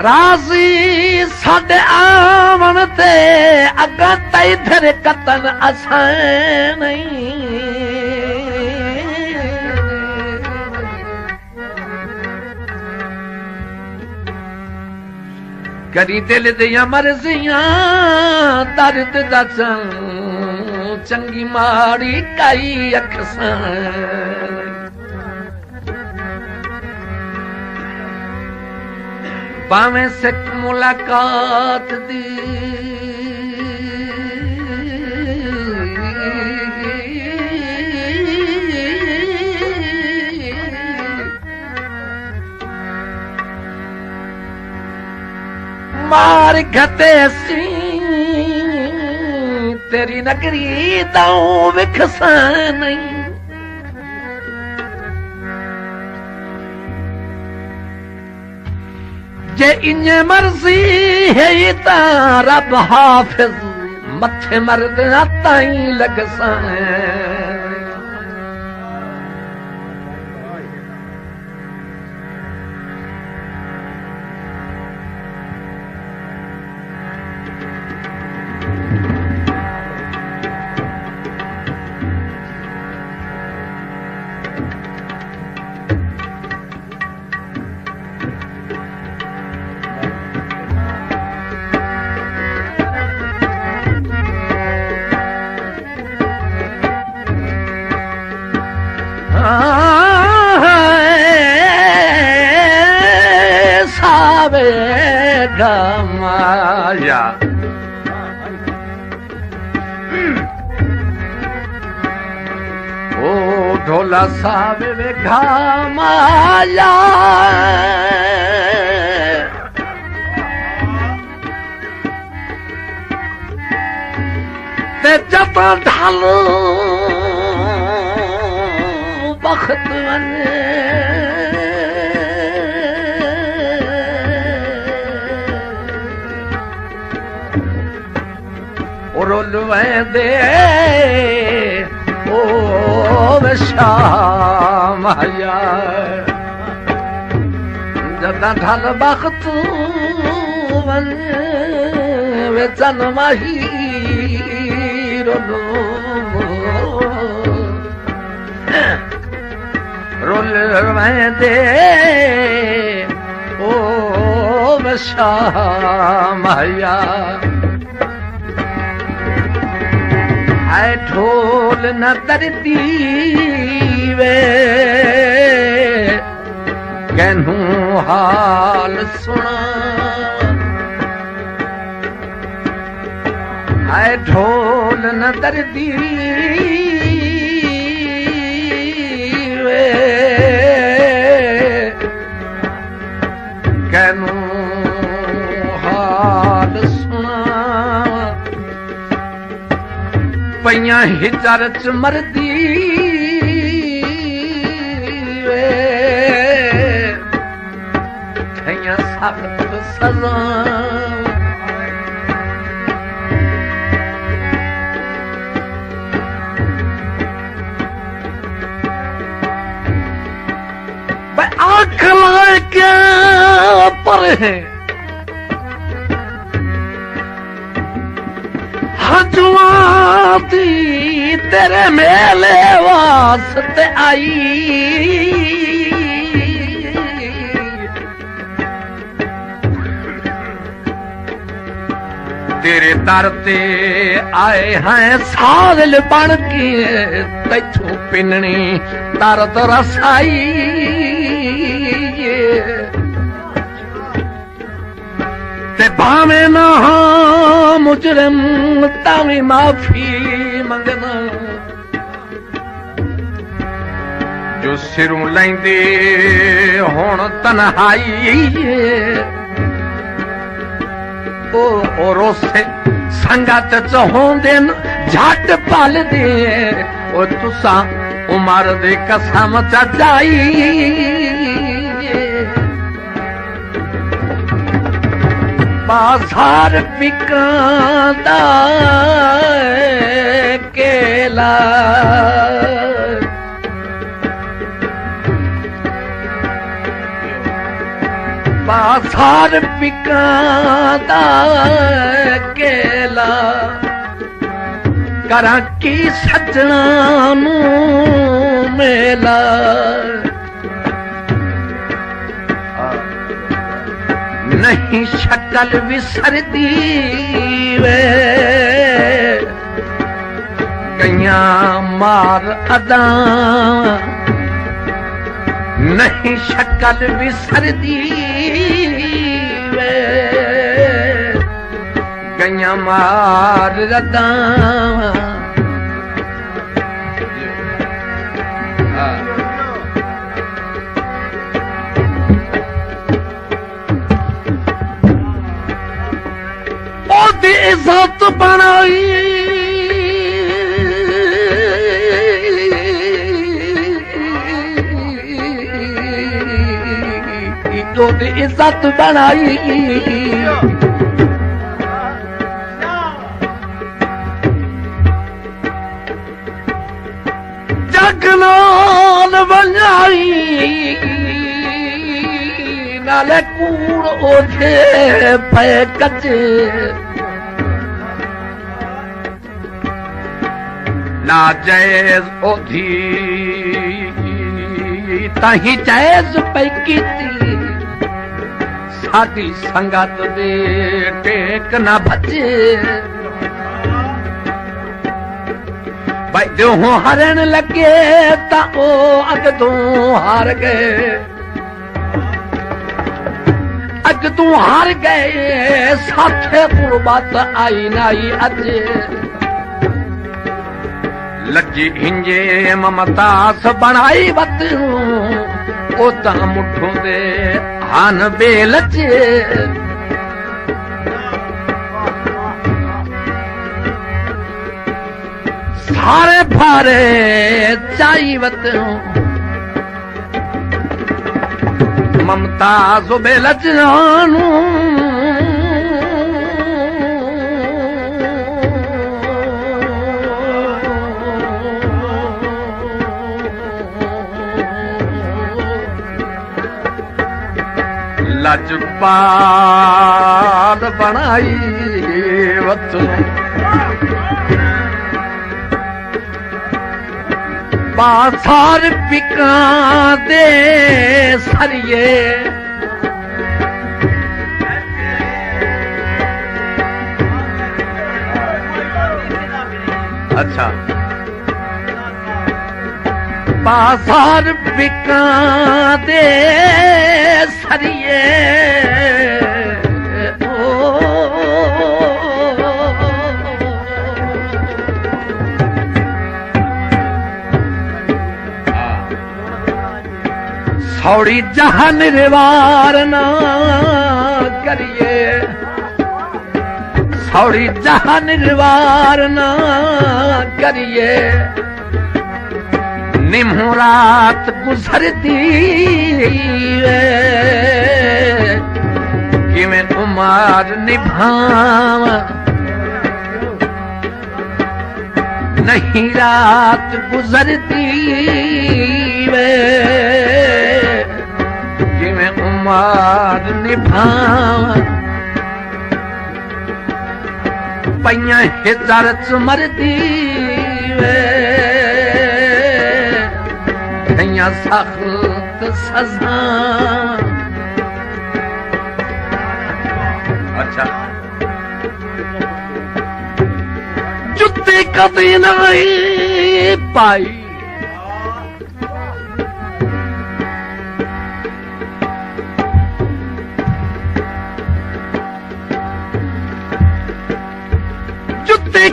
राजी साडे आवन ते अगा तई फिर कतन असां नहीं करी दिल दिया मर्जियां दर्द दसन चंगी माड़ी काई अखसां पावे सिक मुलाकात दी मार घते सी तेरी नगरी दाऊं विखसा नहीं जे इन्हे मर्जी है ता रब हाफिज मथे मर्द ताई लगसा सावे गमाया ओ ढोला सावे गमाया ते जब ढाल बख्त वने रोल दे ओ शाम जदा ढल बख्त वने वे चन माही रोल दे ओ शाम आए ढोल न तरती वे कहनू हाल सुना आए ढोल न तरती वे कहनू हाल सुना पइया हिजर च मरदी वे ठइया सख्त सजा आँख लाए क्या पर है हजवाती तेरे मेले वास्ते आई तेरे दर ते आए हैं साल बन के तैथू पिननी तरत रसाई ते भावे ना मुजरम तावी माफी मंगना जो सिरों लैंदे हुण तन्हाई ओ रोसे संगत च होंदे झट पल दे ओ तुसा उमर दे कसम चाई बाजार बिकांदा केला बाजार पिकांदा केला करा की सजना नू मेला नहीं शक्ल विसरदी वे गैया मार अदा नहीं शक्ल विसरदी वे गैया मार अदा इज्जत बनाई तो इज्जत बनाई जग नाल बनाई नाले कूड़ ओझे पे कच्चे नाजायज ओधी ताही जायज पै कीती साडी संगत दे टेक ना बचे भाई जो हरण लगे ता ओ अगदों हार गए अगदों हार गए साथे गुरबत आई नाई अजे लज्जी हिंजे ममतास बनाई वत ओ ता मुठों दे हान बेलचे सारे फारे चाई वत ममतास बेलचनू लजपाल बनाई वत बाजार पिकां दे सरिये अच्छा बाजार पिकां दे सरिये सौड़ी जहान रिवार ना करिए सौड़ी जहान रिवार ना करिए निम्हू रात गुजरती किवें उमर निभाव नहीं रात गुजरती किवें उमर निभाव पईयां हिजरत मरदी कईयां सख्त सजा अच्छा जुत्ते कदी नहीं पाई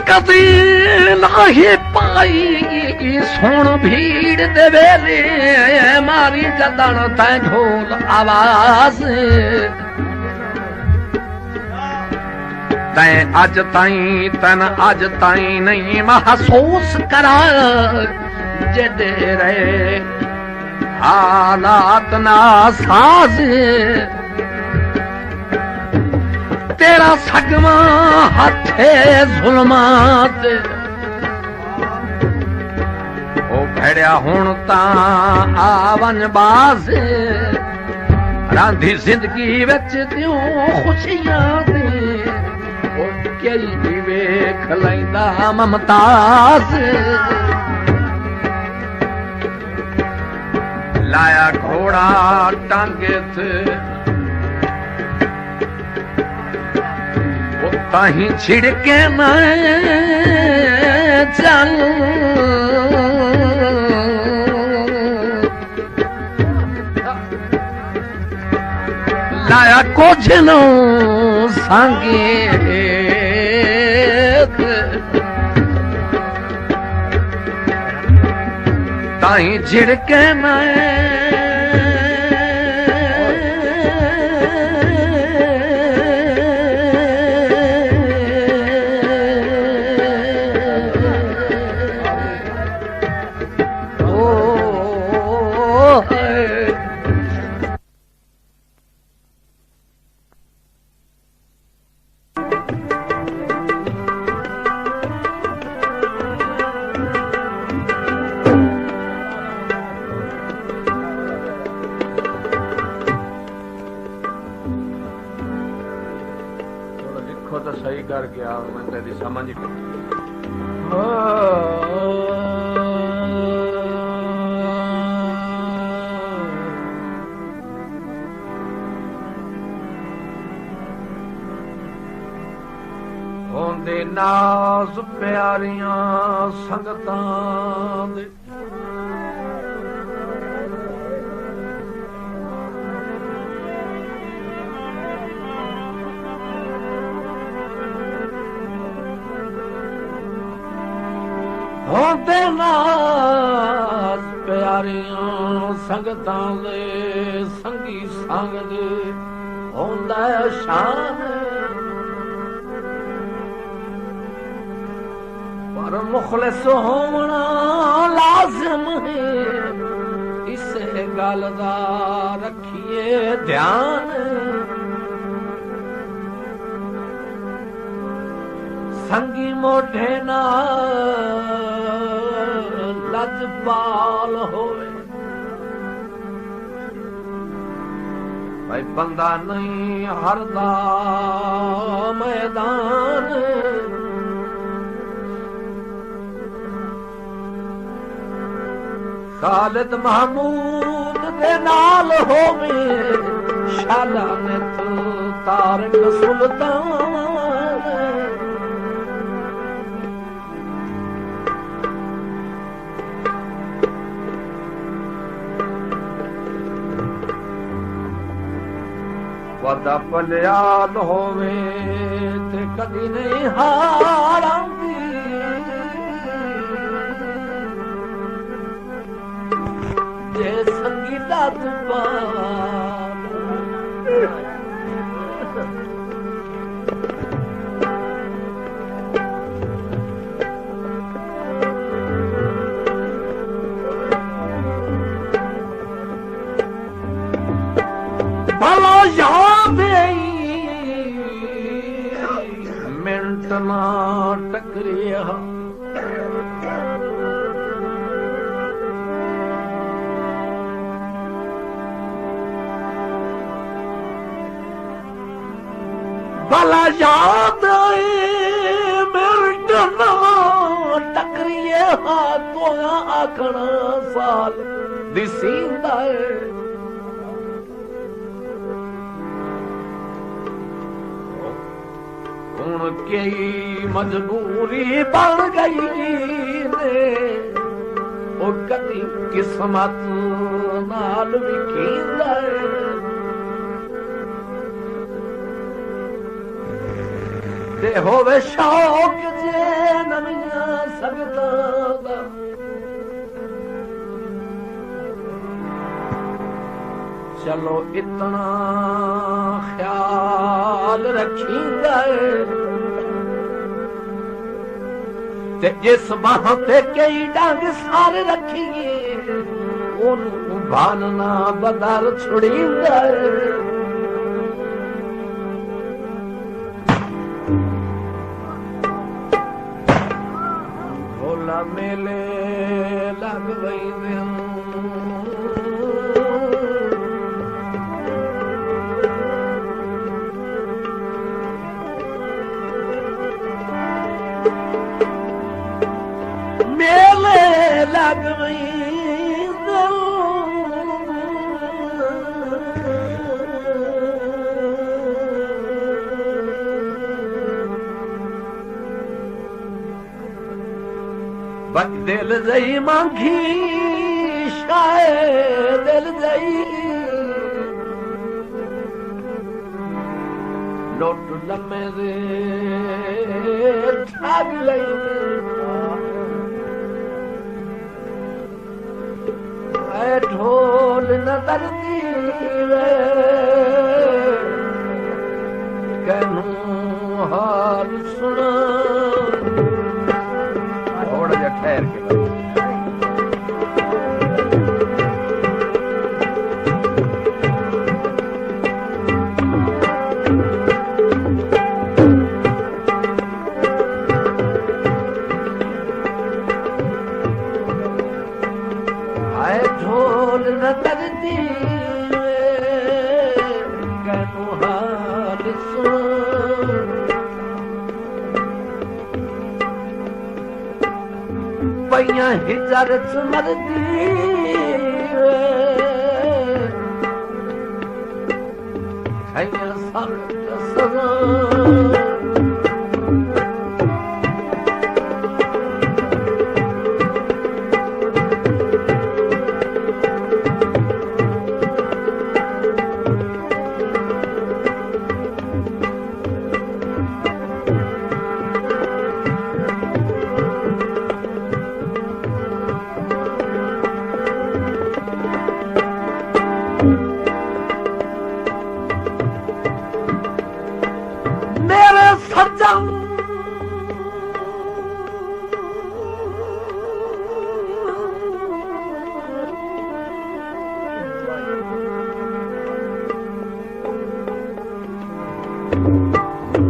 कदी नहीं पाई सुन भीड़ दे वेले मारी जदन तै ढोल आवाज तै अज ताई तन अज ताई नहीं महसूस करा जदे रहे हालात ना साज तेरा सगमा हथे जुल्मात ओ भड़िया हुण ता आवन बाज रांधी जिंदगी विच दियों खुशियां दे कई वेख लैंदा मुमताज लाया घोड़ा टांगे थे ताही छिड़के मैं चल लाया कुछ नो सांगे ताही छिड़के मैं तो सही कर गया मैं तेरी समझ होंदे नाज प्यारियां संगतां दे होंदे नाज प्यारियां संगतां दे संगी संग दे होंदा शान पर मुखलिस होना लाजिम है इस गल दा रखिए ध्यान संगी मोढे ना लजपाल होवे भाई बंदा नहीं हरदा मैदान खालिद महमूद दे नाल होवे शाला में तू तारक सुल्तान वदा पलियाल होवे ते कदी नहीं हारांदी जे संगीता दुबान भला याद मिनट ना टकरिया भला याद मिनट ना टकरिए तो आखना साल दिसींदा है कई मजबूरी बन गई ने ओ कदी किस्मत नाल विखींदा ते होवे शौक जे नवियां संगतां दा चलो इतना ख्याल रखींदा ते जिस बाह ते कई डंग सारे रखिए ओनू भानना बदल छुड़ींदा भोला मेले लग वही जग में दिल जई मांगी शायद दिल जई लोट लम्हे दे ठग लई ऐ ढोल न दर्दी वे कहनू हाल सुना थोड़ा जा ठहर के आए ढोल न दर्दी कहनू हाल सुन पइयां हिजर मरदी छैया सख्त सज़ा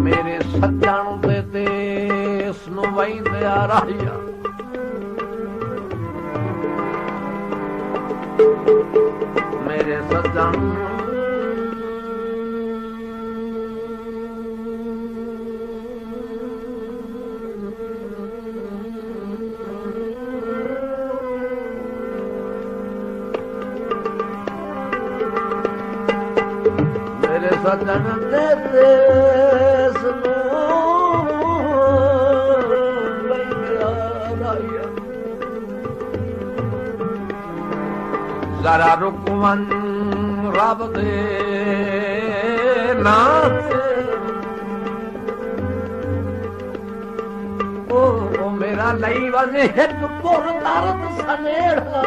मेरे सज्जन दे देस नूं वहिंदिया रहिया मेरे सज्जन मेरे सज्जन दे देस जरा रुकवन रब दे नाम से ओ मेरा लई वने हिक पुर दर्द सनेड़ा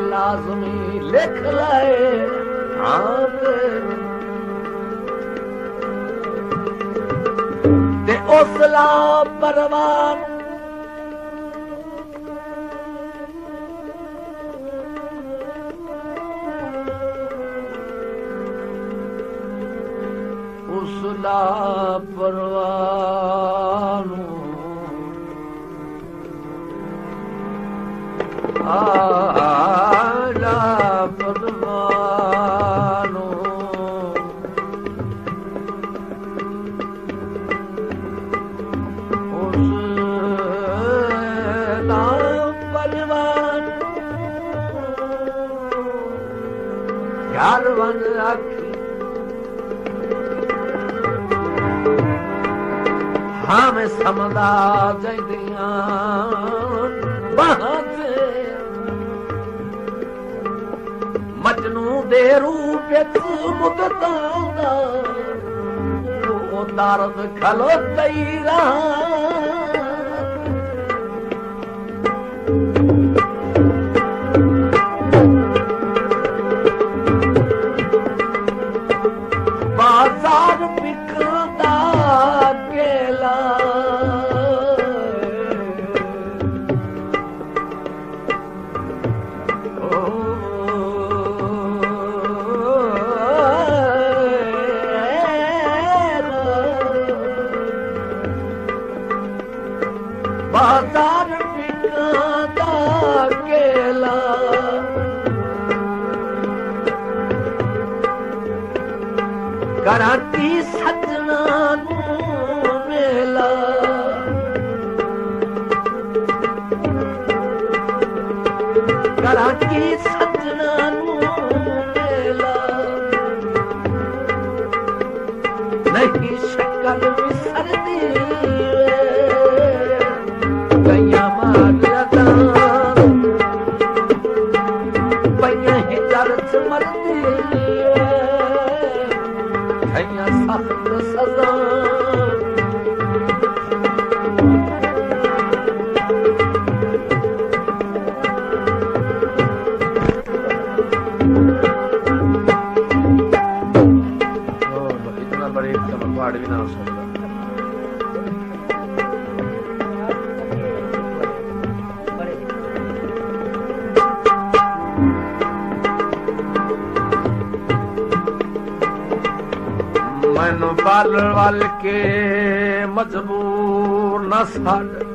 लाजमी लिख लाए ते उसला परवान उसला परवान आला परवानो उसला परवान यार वन आखी हाँ मैं समझा जैदिया बहाते मजनू दे रूप मुदता वो दर्द खलो तैरा बाजार बिकदा केला बाजार बिकदा केला कराती सजना मेला ਕਰਾਂ ਕੀ ਸੱਜਣਾ ਨੂੰ ਮੇਲਾ ਨਹੀਂ ਸ਼ਕਲ ਵਿਸਰਦੀ ਗਈਆਂ ਮਾਰੀਆਂ ਤਾਂ ਪਈਆਂ ਹੀ ਦਰਦ ਮਰਦੀ ਗਈਆਂ ਸਖਤ ਸਜ਼ਾ भी ना हो सकता मैनू बाल वाल के मजबूर न साड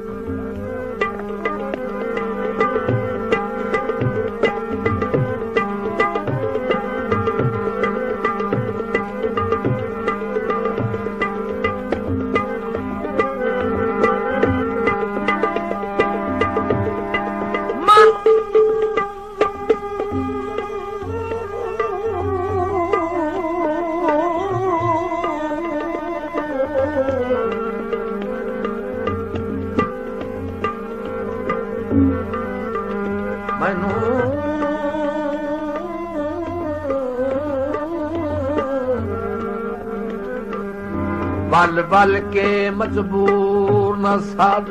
बल बल के मजबूर न साध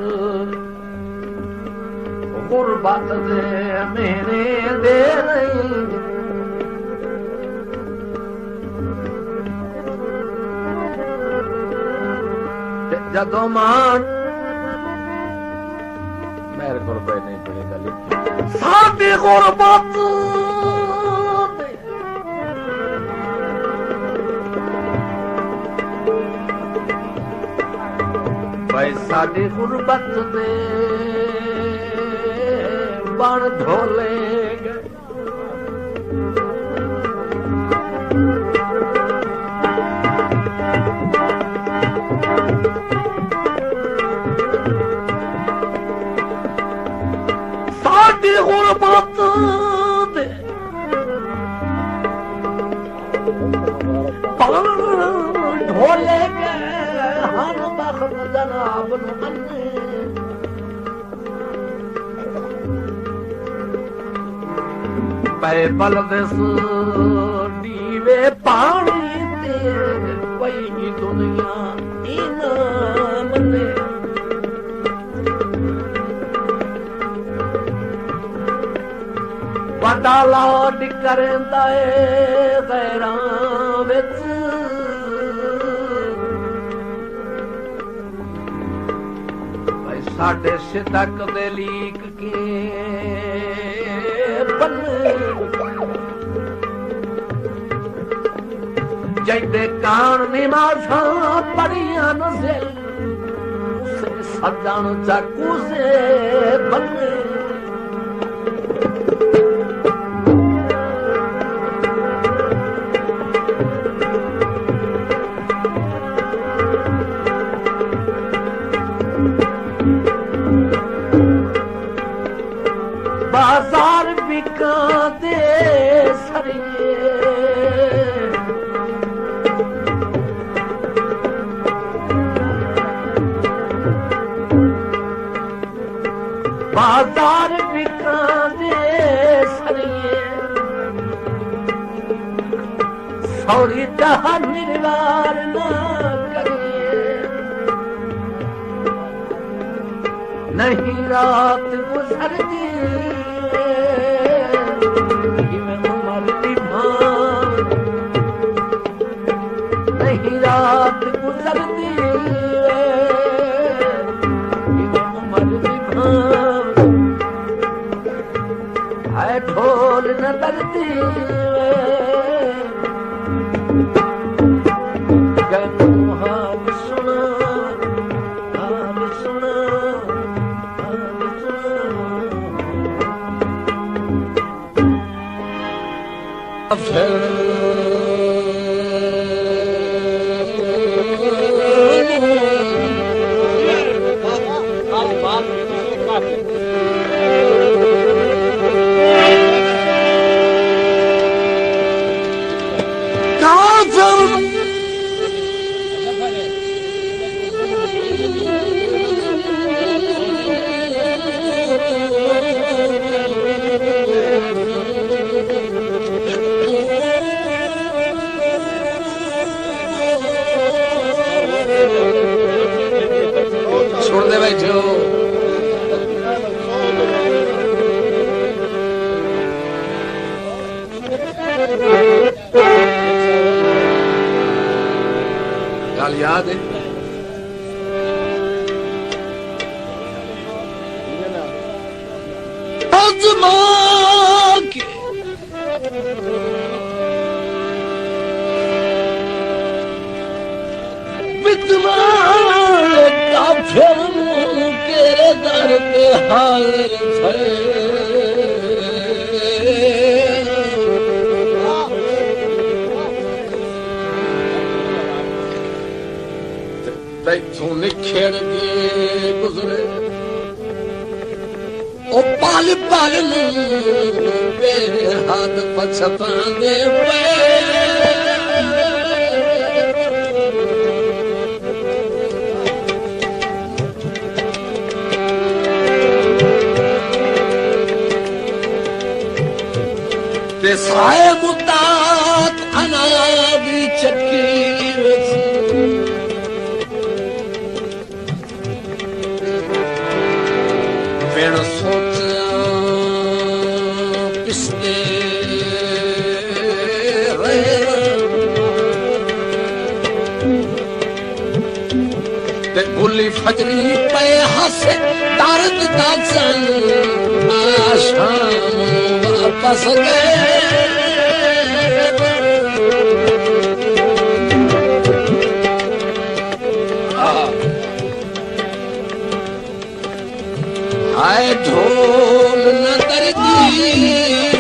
गुरबत दे मेरे दे रही जदों मान मेरे को रुपए नहीं पड़ेगा साडी गुरबत साडी गुरबत दे बन ढोले गए साडी गुरबत दे बन ढोले गए हर बखत जनाब पै बलदस दीवे पानी ते कोई दुनिया इना मने वडा लाड करंदा ए गैरां विच साडे सिदक दे लीक के बन्ने जैदे कान निमाज़ां पढ़ियां नज़िल उसे सजन जाकू से बन्ने बाजार बिका दे सरिये बाजार बिका दे सरिये सौरी जहाँ निर्वार न करिए नहीं रात गुजरती नहीं रात गुजरती है ढोल न बजती हाल सुना हाल सुना हाल सुना गाल याद है आजमा के बितना काफिर के दर पे हाजिर थे तू निखेड़ के गुजरे ओ पाल पाल मेरे हाथ पछताने पे ते साए मुतात अनाबी चक्की फिर सोचा पिछले ते बुली फजरी पे हंसे दर्द दा सन आशाम वापस गए आए ढोल न दर्दी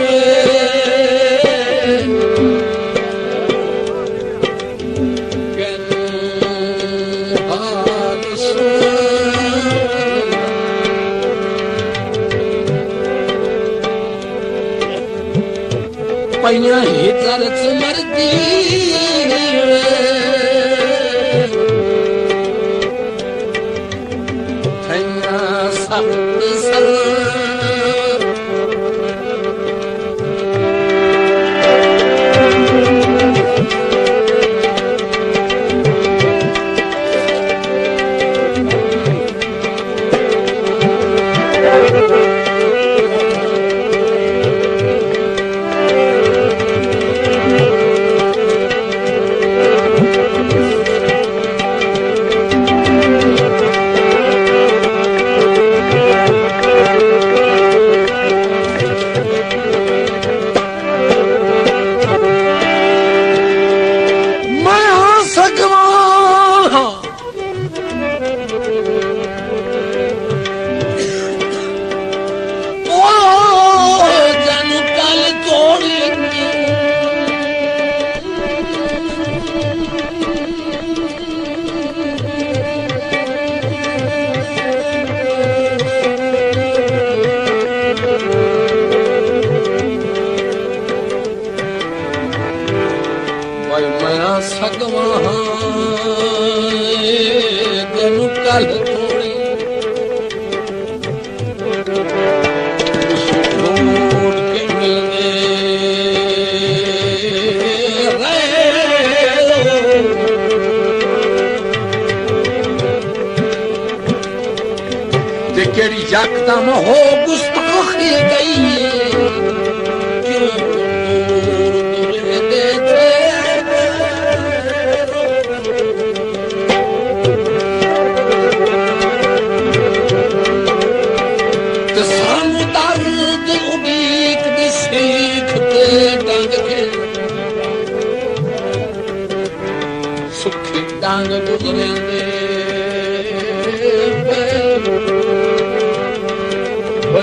पैया ही तरस मरदी यकदम हो गुस्ताखी गई क्यों तो सामू दर्द उगीक दी सीखते डांग के सुखी डांग गुजरे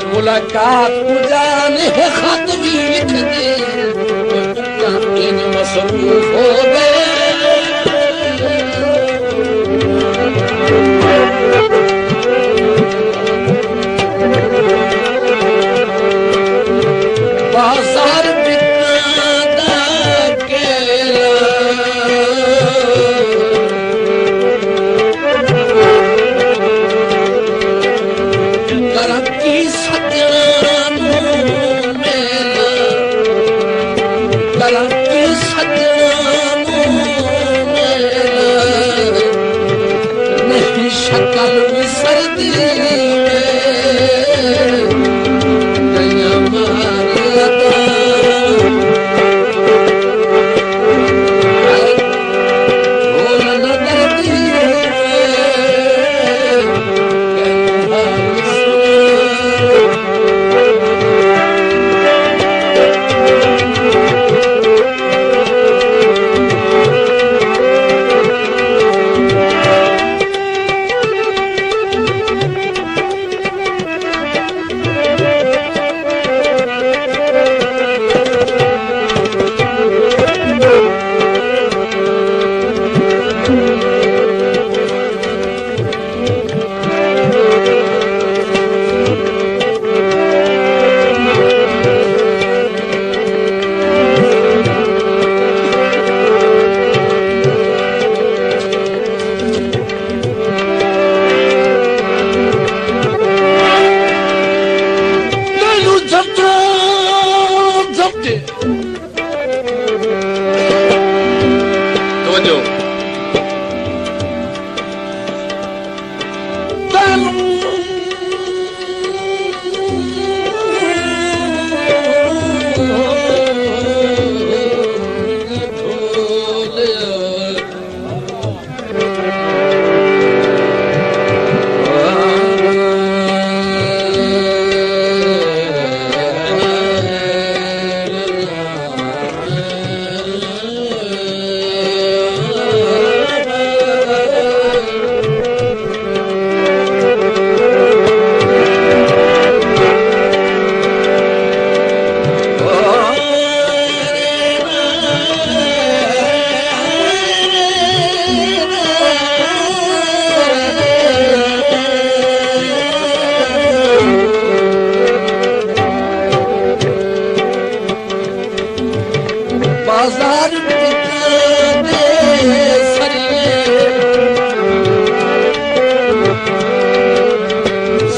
मुलाकात जाने खत भी लिख दे इन मसरूफ हो गए बाजार बिकना केला शक्ल सर्दी में बाजार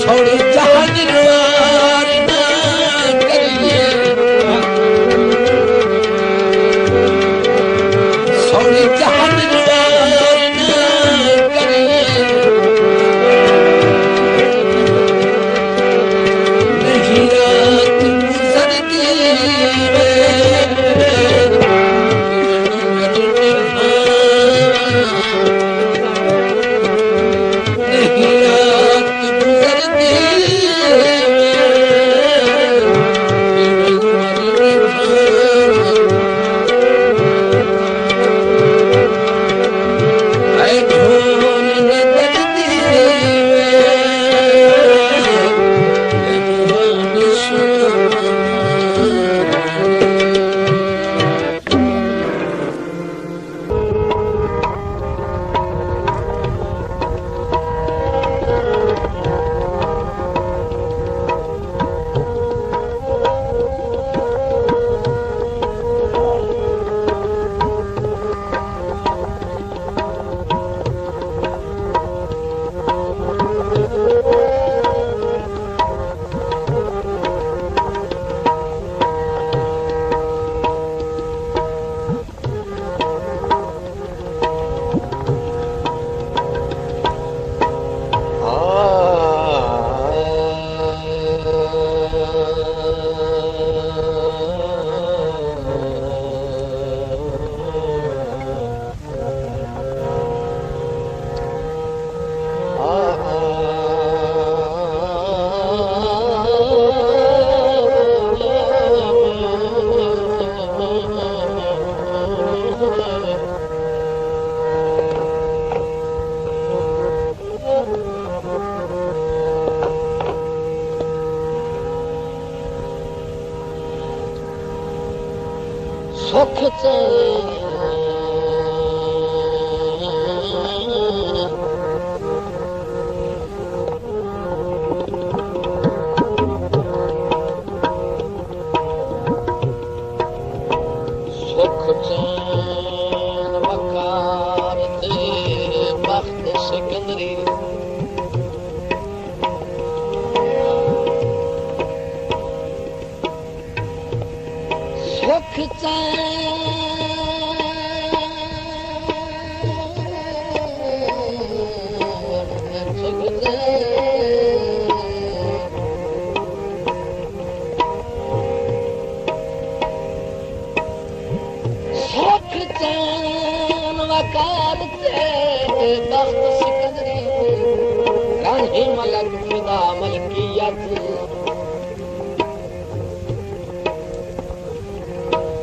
सोड़ी जहाज करिए सोड़ी जहाज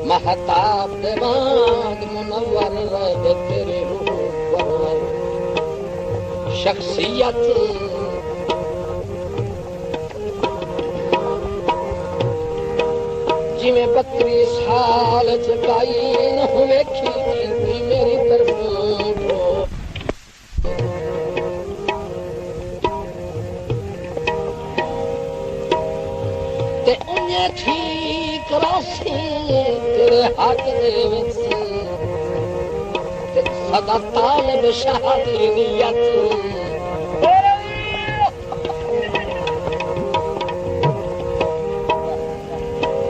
महताब देवान मुनव्वर रहे तेरे रूप पर शख्सियत जिमें 32 साल चकाई न हुए खींची मेरी तरफ ते उन्हें ठीक रासी तेरे हाथ दे विच ते सदा तालब शादी नियत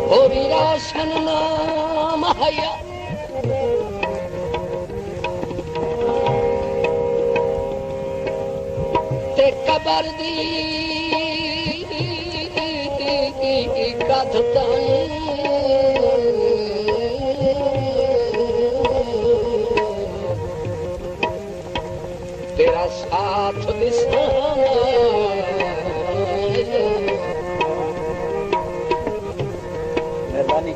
ओ विरासन नाम हया ते कबर दी तेरा साथ दिसाना मेहरबानी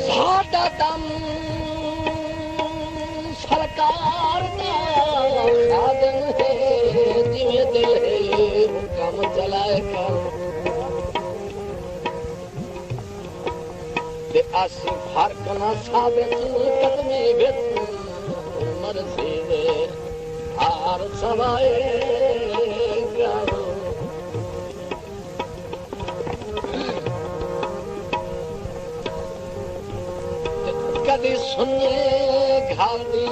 सादा दम सरकार दा खादम है जिवें दिल है हुक्म चलाए कर ते आसी फर्क ना साबित कदमी बिच मर्जी दे दी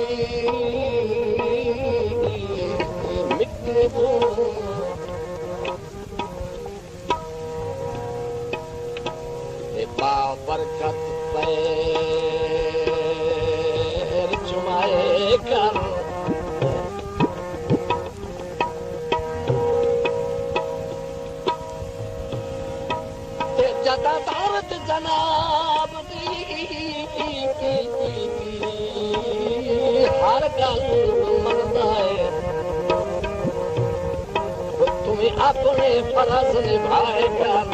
मिट्टी को बाबरकत पैर चुमाए कर ते जदा दावत जनाब दी हर गल मनदा है तुम्हें अपने फर्ज निभाए कर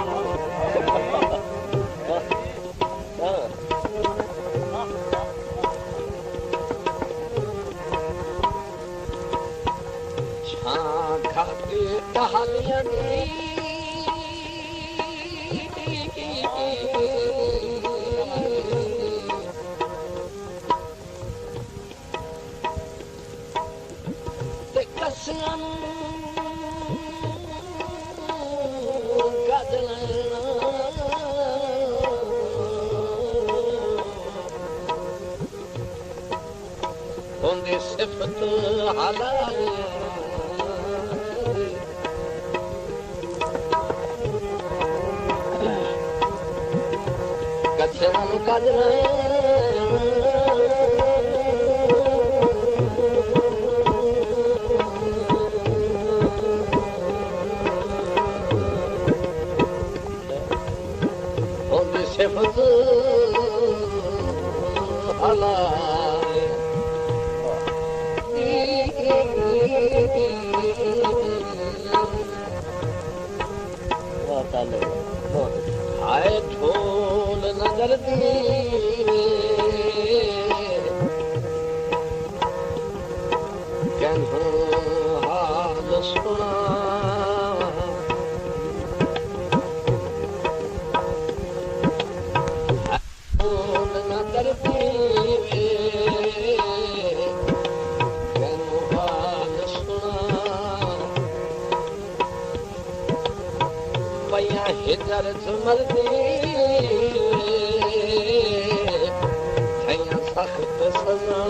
कहानियां कसियां उनकी सिफत हलाल कसियां कजला उनकी सिफत हलाल आए ढोल नजर दी हाल सुना ढोल नजर दी हिजर झुमरदी थैया सख्त सजा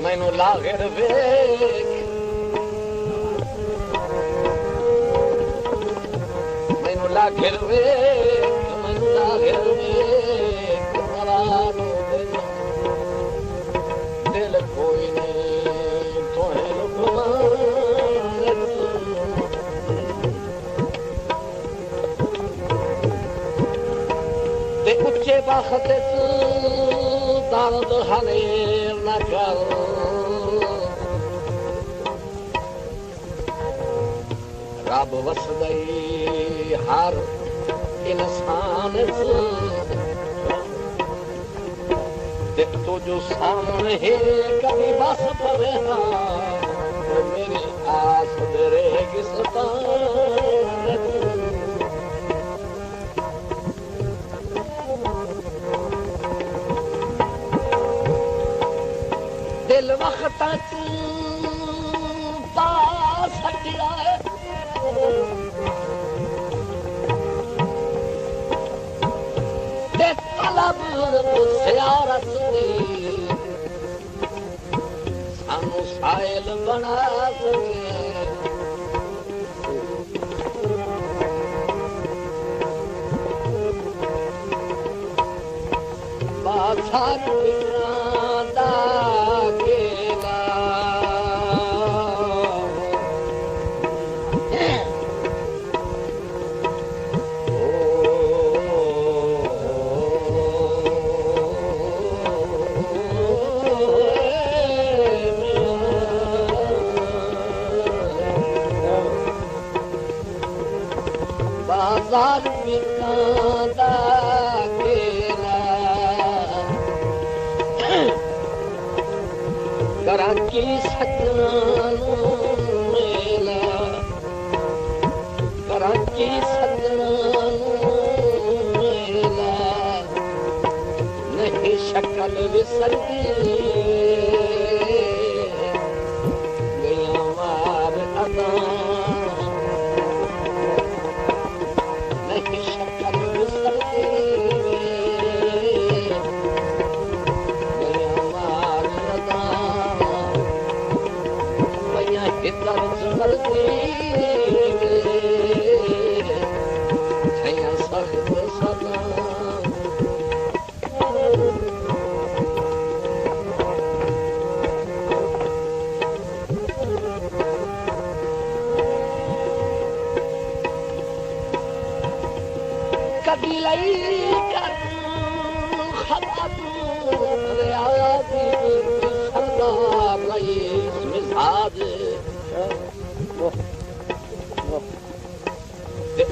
मैनू लागिर वेख मैनू लागिर वेख मैनू लागिर वेख दिल कोई नहीं तोहे ते उच्चे बखत दर्द हनेर न कर रब वसदई हर इंसान ते तुझो सामने कभी बस पवे मेरी आस रहेगी दिल वक्त पास हटिया तलब सियारत सानू साइल बना सके बादशाह बाजार में की सजना नहीं शक्ल विसरती गया मार अदा नहीं शक्ल विसरती गया मार अदा भैया हितर सुमरती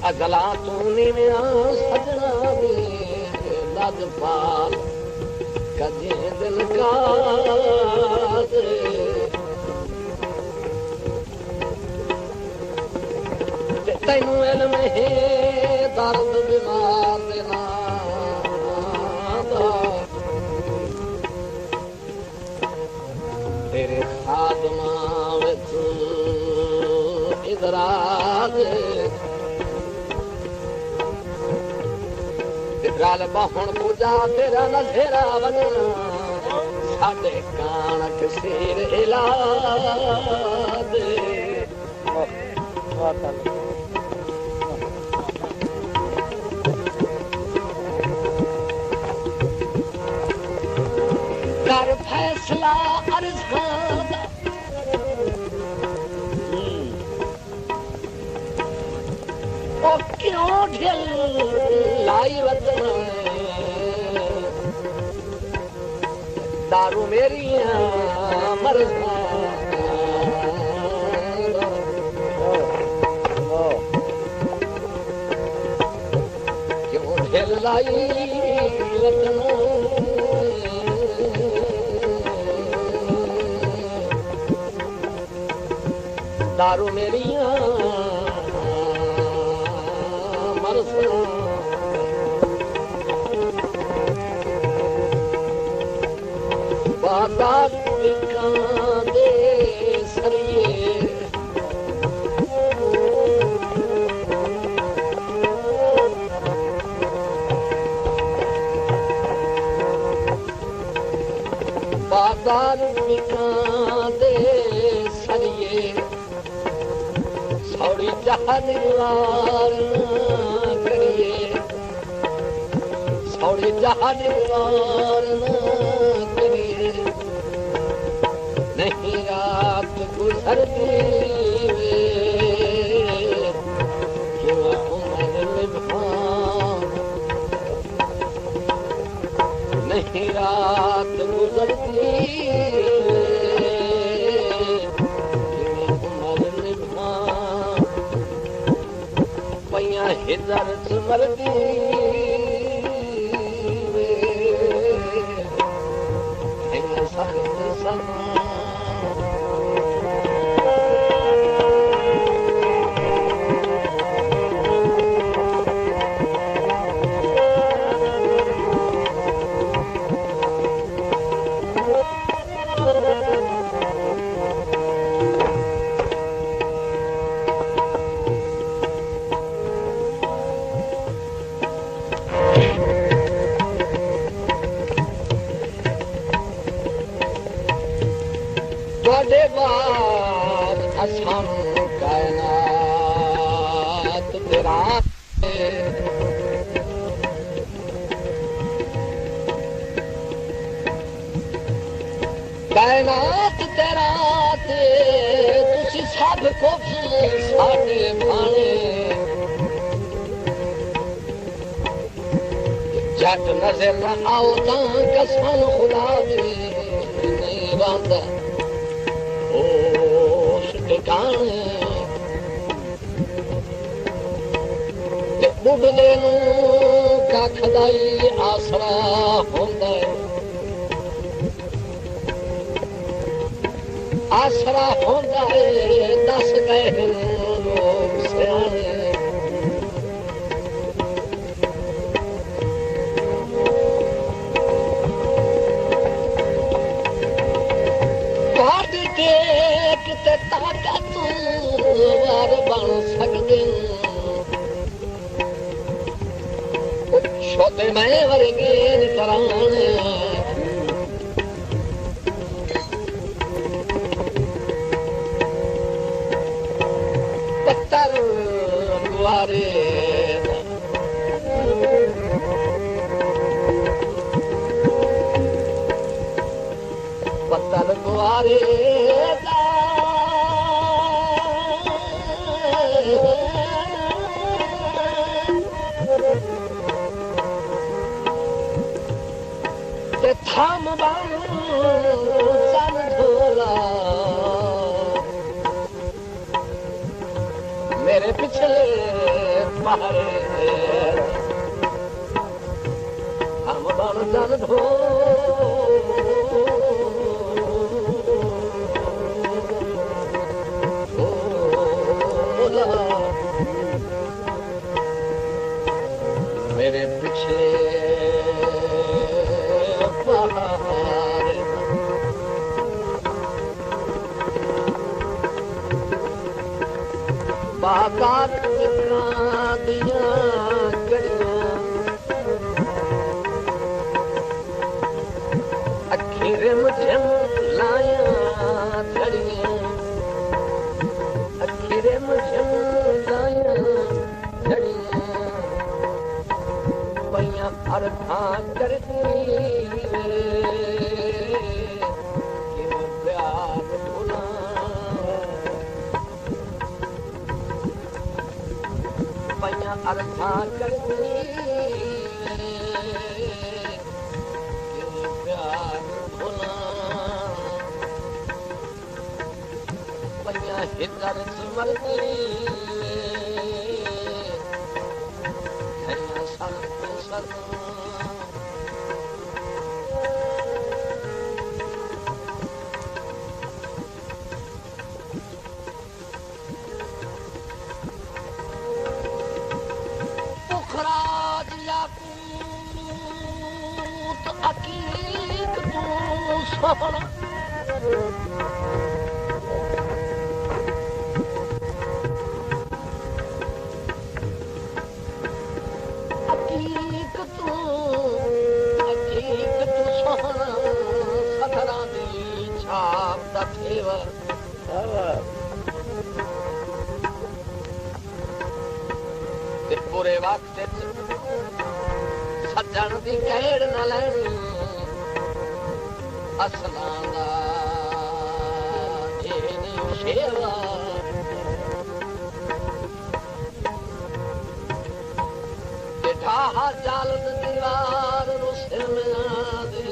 अगला तूने में सजना लजपाल कदे दिल का तैनू इल्म है दर्द बीमार देना तेरे खादमा विच इदराज गल बहुण पूजा तेरा नज़ेरा वञणा साडे कानक सिर इलाज कर फैसला अर्ज़ां ओ क्यों ढिल लाई वतना दारू मेरी मरज़ा क्यों ढिल लाई वतना दारू मेरी बादात दे सरिए बादात दे सरिए सौड़ी जहान वार करिए सौड़ी जहान वार करिए नहीं रात गुजरती क्यों उम्र निभाऊं नहीं रात गुजरती हिदर सुमरती बाद असां कायनात तेरा कायनात तेरा तुसी सब को साडे भाने जट नजर न आओ तां कसम खुदा दी नहीं बांदा ठिकाने बुढ़े कख दा आसरा होंदा आसरा होंदा है दस गए लोग सियाने वर्गे छोटे मैं वर्गे कराने पत्थर गुआरे पत्थर गुआरे थाम बानू चल ढोला मेरे पिछले पहाड़े थाम बानू चल ढोला मेरे पिछले बाकार दिया गड़ियां अखीरे मुझे लाया धड़ियां अखीरे मुझे लाया धड़ियां पैया अरखा करती अरथा करती प्यार भुला पैया हितर स्मरती पूरे वक्त सज्जन दी कहड़ न लैनी असलां दा शेवा ढाहा जालत दीवार रुसमिया दे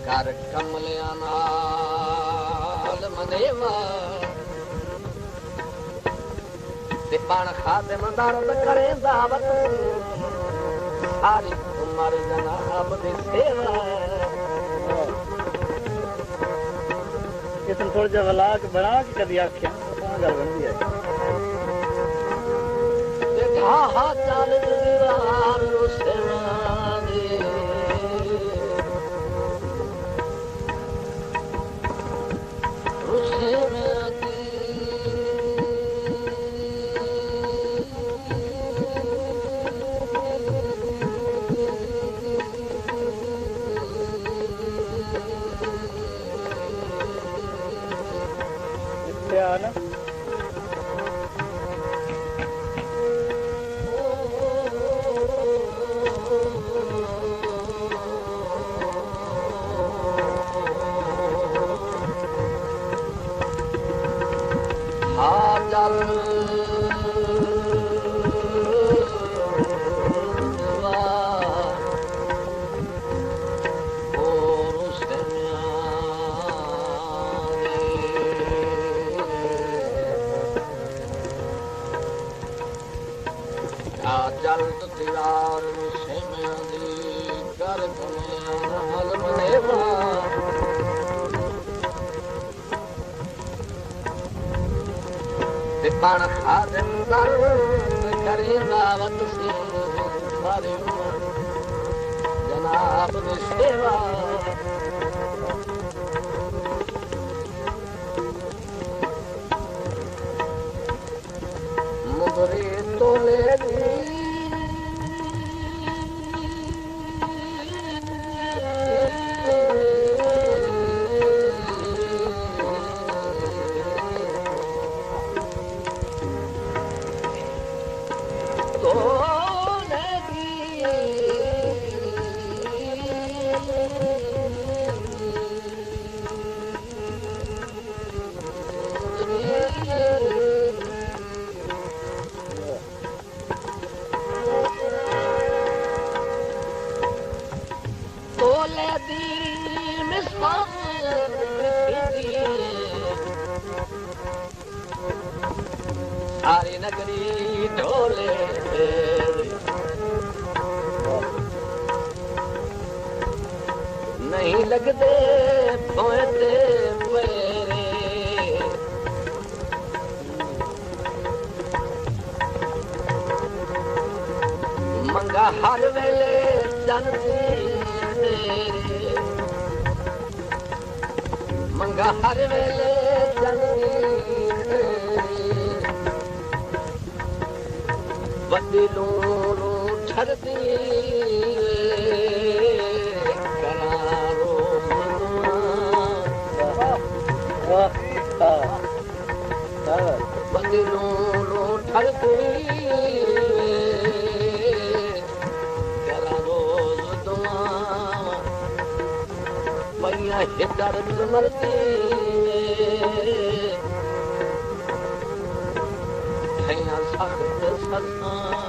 कर कमलिया नाल मनेवा बण खाते दर्द करे दावत सारी उमर जनाब दी सेवा इतन थोड़ा जा वलाक बना के कदी आख्या गल बनदी है ढाहा चाल दीवार रुसना दे रुसना ना जल्द दीवार सेमिया दी कर कमल मनेवा पण खादिम करे दावत से सारी उमर जनाब दी सेवा नजरे तोले दी सारी नगरी ढोले नहीं लगते पोते मेरे मंगा हर वेले जनती मंगा हर वेले जनती वॾी लूणू ठरदी करारो वॾी लूणू ठरदी करारो दुआ पईया हिदर मरदी ठहिया सख़्त ससां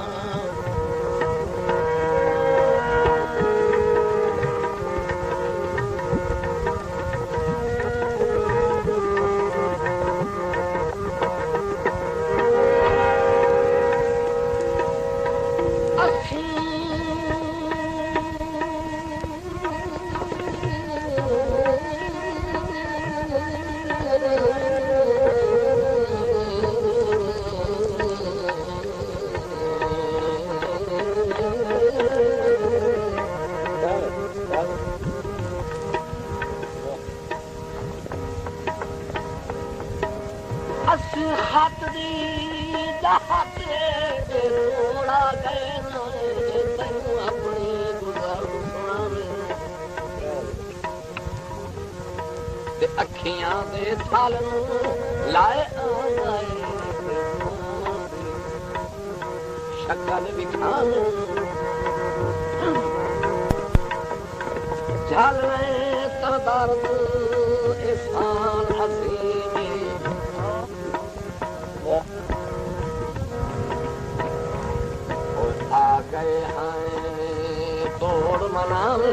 हाथ दी दात थोड़ा कहना तैनू अपनी गुज़ार सुनावे ते अखियां दे थाल लाए आए शक्ल विखान झाल तरदार एहसान हसी आ गए हैं तोड़ मनावे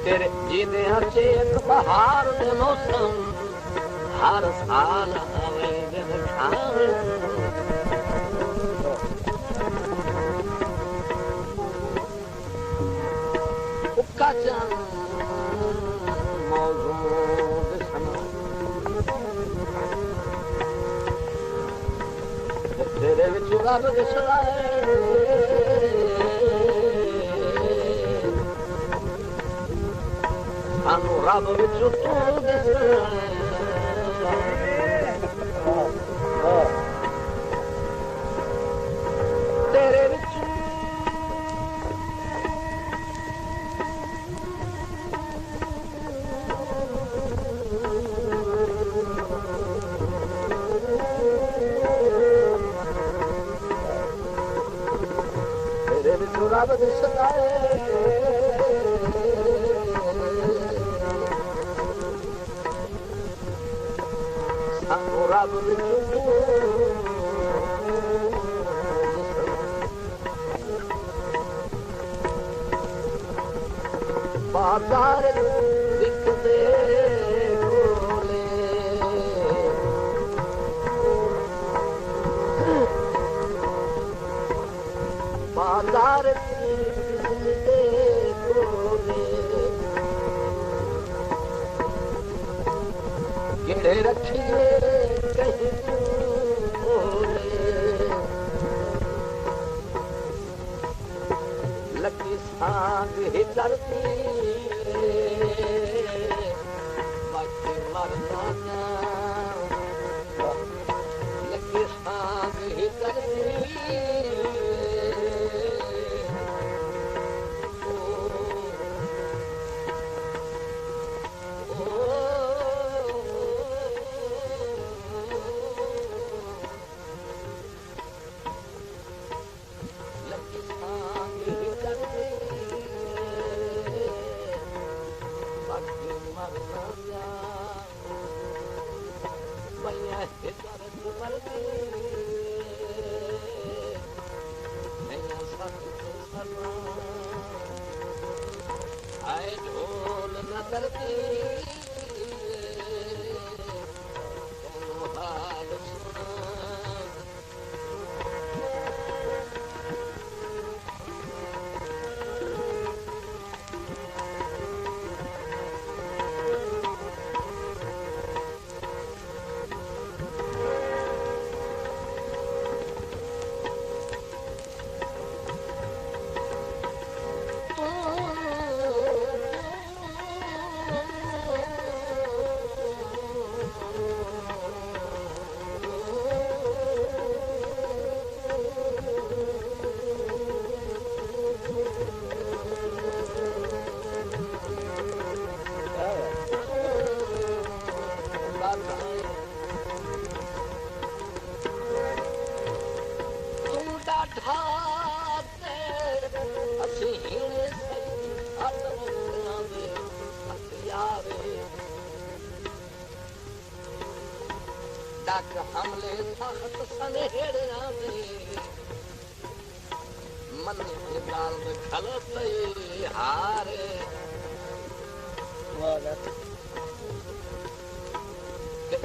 तेरे जीदे चेत बहार दे मौसम हर साल आवे दिन खावे उक्का चन मौजूद समा तेरे विच रब दिसदा सानू रब विच तू दिसदा तेरे विच रब दिसदा सानू रब बाजार दिखदे कोले बाजार दिखदे कोले गिड़े रखिए कहीं लकी सांग ही चलती बाकी मर जाना आए ढोल नगर की हाल सुना डाक हमले सख्त सनेहड़ा में मन के दाल में खलत हारे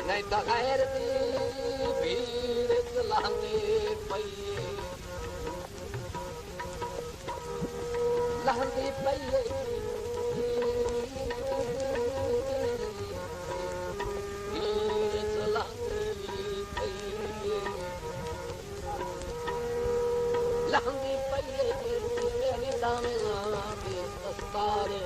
नहीं तो गैर दी भीड़ चलाने पइए लहंदी पइए लहंदी पइए मेरी दामना के दस्तारे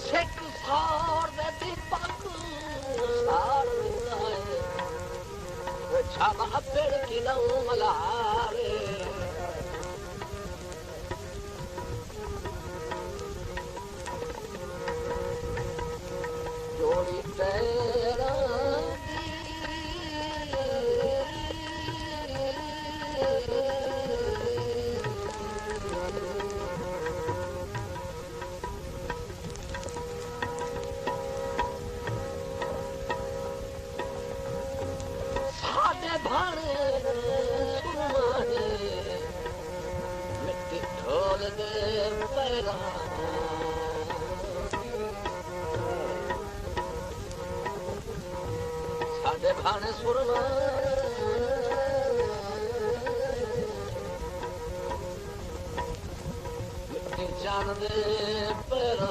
शेख साड़ दे दीपक साड़ है छाबा पेड़ की नौ मलारे जोड़ी तेरा साढ़े भाने सुरमाने मिट्टी ढोल दे पैरा साढ़े भाने सुरमा मिट्टी जान दे पैरा